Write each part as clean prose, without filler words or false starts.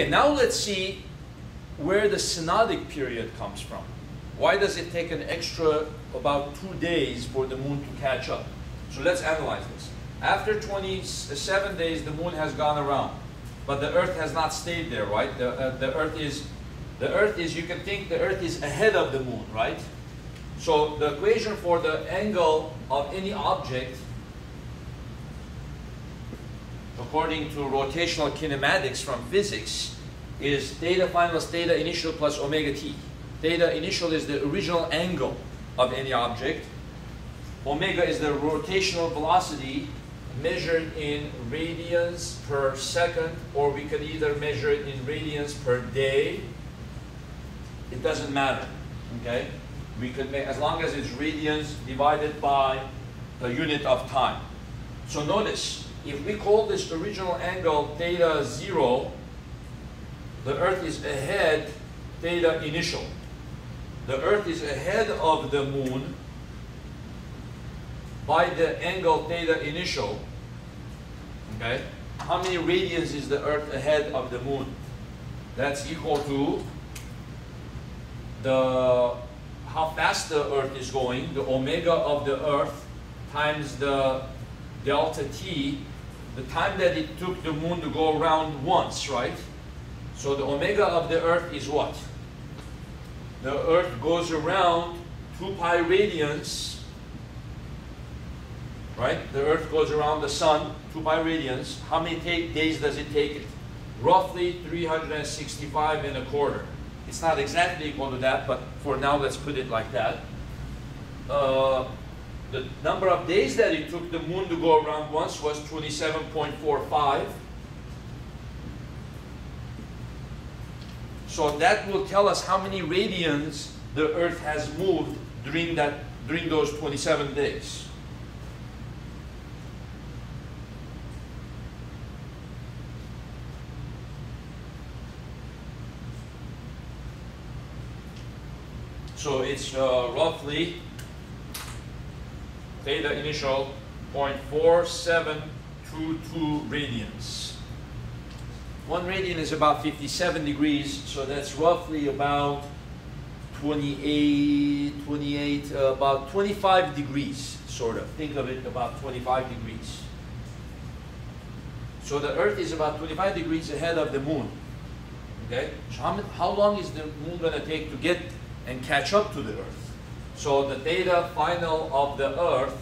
Now let's see where the synodic period comes from. Why does it take an extra about 2 days for the moon to catch up? So let's analyze this. After 27 days, the moon has gone around, but the Earth has not stayed there, right? The Earth is, you can think the Earth is ahead of the moon, right? So the equation for the angle of any object, according to rotational kinematics from physics, is theta final plus theta initial plus omega t. Theta initial is the original angle of any object. Omega is the rotational velocity measured in radians per second, or we could either measure it in radians per day. It doesn't matter, okay? We could make, as long as it's radians divided by the unit of time. So notice, if we call this original angle theta 0, the Earth is ahead theta initial. The Earth is ahead of the moon by the angle theta initial. Okay? How many radians is the Earth ahead of the moon? That's equal to how fast the Earth is going, the omega of the Earth times the delta t, the time that it took the moon to go around once, right? So the omega of the Earth is what? The Earth goes around 2 pi radians, right? The Earth goes around the Sun 2 pi radians. How many days does it take it? Roughly 365 and a quarter. It's not exactly equal to that, but for now let's put it like that. The number of days that it took the moon to go around once was 27.45. So that will tell us how many radians the Earth has moved during those 27 days. So it's roughly theta initial 0.4722 radians. 1 radian is about 57 degrees, so that's roughly about 25 degrees, sort of. Think of it about 25 degrees. So the Earth is about 25 degrees ahead of the moon. Okay? So how long is the moon going to take to get and catch up to the Earth? So the theta final of the Earth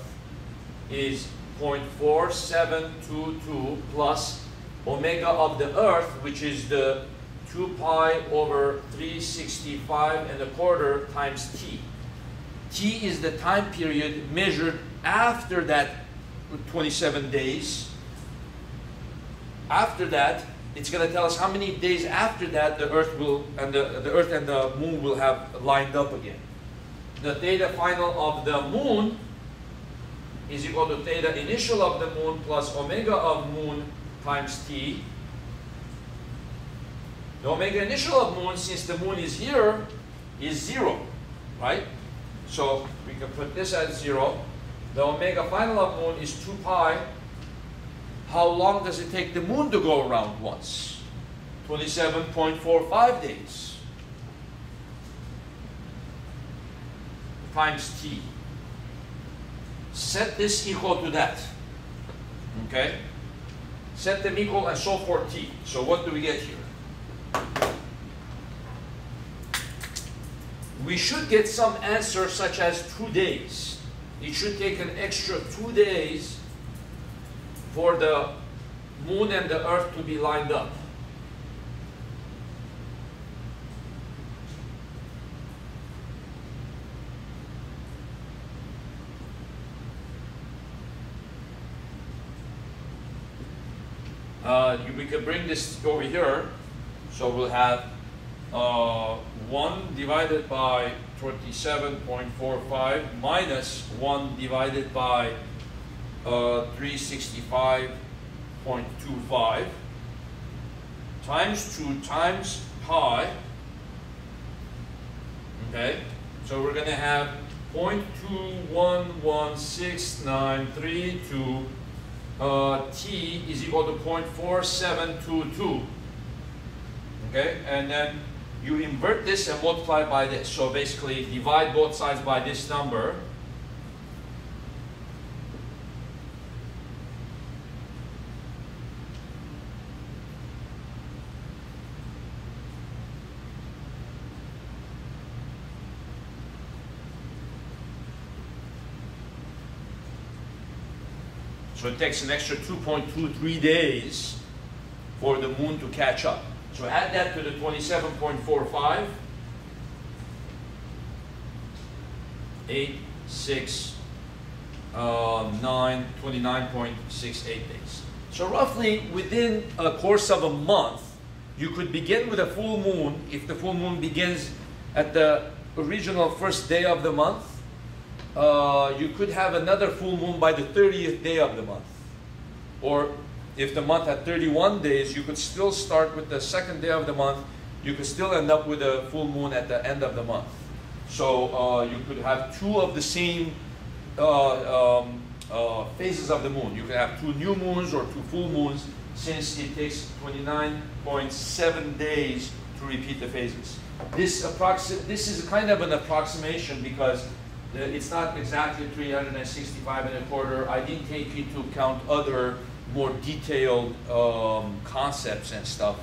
is 0.4722 plus omega of the Earth, which is the 2 pi over 365 and a quarter times t. T is the time period measured after that 27 days. After that, it's going to tell us how many days after that the Earth will and the Earth and the moon will have lined up again. The theta final of the moon is equal to theta initial of the moon plus omega of moon times t. The omega initial of moon, since the moon is here, is 0, right? So we can put this at 0. The omega final of moon is 2 pi. How long does it take the moon to go around once? 27.45 days times t. Set this equal to that. Okay? Set them equal and so forth t. So what do we get here? We should get some answer such as 2 days. It should take an extra 2 days for the moon and the Earth to be lined up. We could bring this over here, so we'll have 1 divided by 27.45 minus 1 divided by 365.25 times 2 times pi. Okay, so we're going to have 0.211692. T is equal to 0.4722. Okay, and then you invert this and multiply by this. So basically divide both sides by this number. So it takes an extra 2.23 days for the moon to catch up. So add that to the 27.45. 8, 6, 9, 29.68 days. So roughly within a course of a month, you could begin with a full moon. If the full moon begins at the original first day of the month, you could have another full moon by the 30th day of the month. Or if the month had 31 days, you could still start with the second day of the month. You could still end up with a full moon at the end of the month. So you could have two of the same phases of the moon. You could have two new moons or two full moons, since it takes 29.7 days to repeat the phases. This is kind of an approximation, because it's not exactly 365 1/4. I didn't take into account other more detailed concepts and stuff,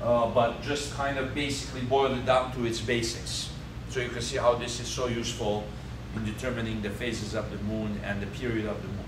but just kind of basically boil it down to its basics. So you can see how this is so useful in determining the phases of the moon and the period of the moon.